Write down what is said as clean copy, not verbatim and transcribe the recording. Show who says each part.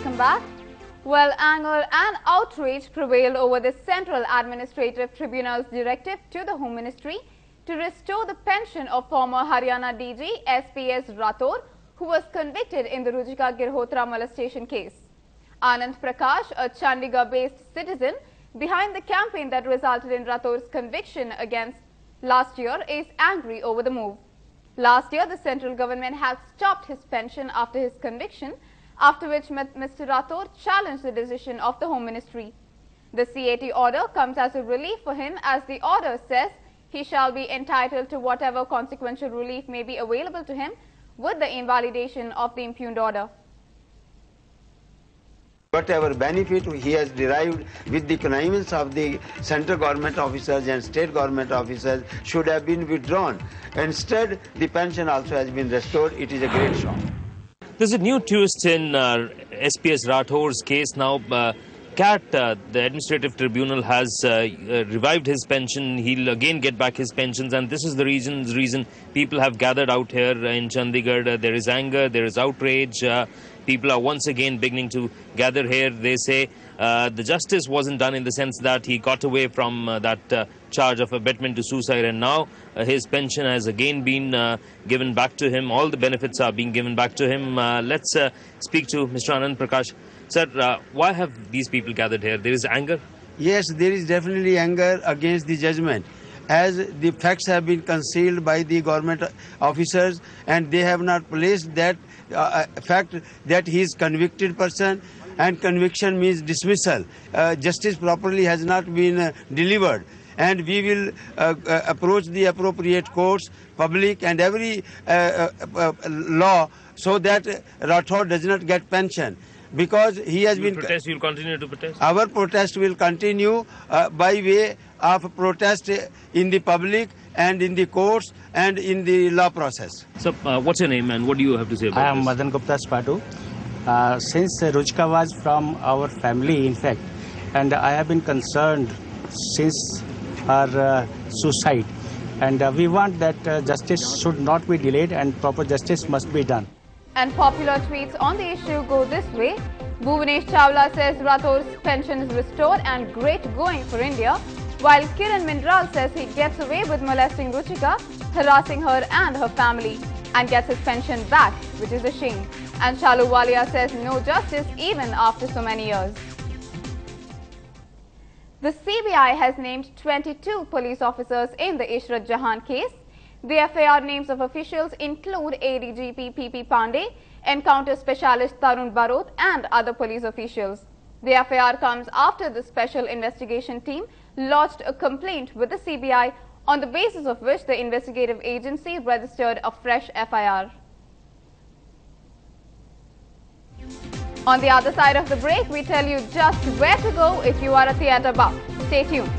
Speaker 1: welcome back. Well, anger and outrage prevailed over the Central Administrative Tribunal's directive to the Home Ministry to restore the pension of former Haryana DG SPS Rathore, who was convicted in the Rujika Girhotra molestation case. Anand Prakash, a Chandigarh-based citizen behind the campaign that resulted in Rathore's conviction against last year, is angry over the move. Last year, the central government had stopped his pension after his conviction, after which Mr. Rathore challenged the decision of the Home Ministry. The CAT order comes as a relief for him, as the order says he shall be entitled to whatever consequential relief may be available to him with the invalidation of the impugned order.
Speaker 2: Whatever benefit he has derived with the connivance of the central government officers and state government officers should have been withdrawn. Instead, the pension also has been restored. It is a great shock.
Speaker 3: There's a new twist in SPS Rathore's case now. CAT, the Administrative Tribunal, has revived his pension. He'll again get back his pensions, and this is the reason people have gathered out here in Chandigarh. There is anger, there is outrage. People are once again beginning to gather here. They say the justice wasn't done in the sense that he got away from that charge of abetment to suicide, and now his pension has again been given back to him. All the benefits are being given back to him. Let's speak to Mr. Anand Prakash. Sir, why have these people gathered here? There is anger?
Speaker 2: Yes, there is definitely anger against the judgment, as the facts have been concealed by the government officers and they have not placed that fact that he is convicted person, and conviction means dismissal. Justice properly has not been delivered, and we will approach the appropriate courts, public and every law, so that Rathore does not get pension. Because he has been...
Speaker 3: Protest, you will continue to protest?
Speaker 2: Our protest will continue by way of protest in the public and in the courts and in the law process.
Speaker 3: So, what's your name and what do you have to say about this?
Speaker 4: I am Madan Gupta Spatu. Since Rujika was from our family, in fact, and I have been concerned since her suicide. And we want that justice should not be delayed and proper justice must be done.
Speaker 1: And popular tweets on the issue go this way. Bhuvanesh Chawla says Rathore's pension is restored and great going for India, while Kiran Mindral says he gets away with molesting Ruchika, harassing her and her family, and gets his pension back, which is a shame. And Shalu Walia says no justice even after so many years. The CBI has named 22 police officers in the Ishrat Jahan case. The FIR names of officials include ADGP PP Pandey, Encounter Specialist Tarun Barot and other police officials. The FIR comes after the Special Investigation Team lodged a complaint with the CBI, on the basis of which the investigative agency registered a fresh FIR. On the other side of the break, we tell you just where to go if you are a theatre buff. Stay tuned.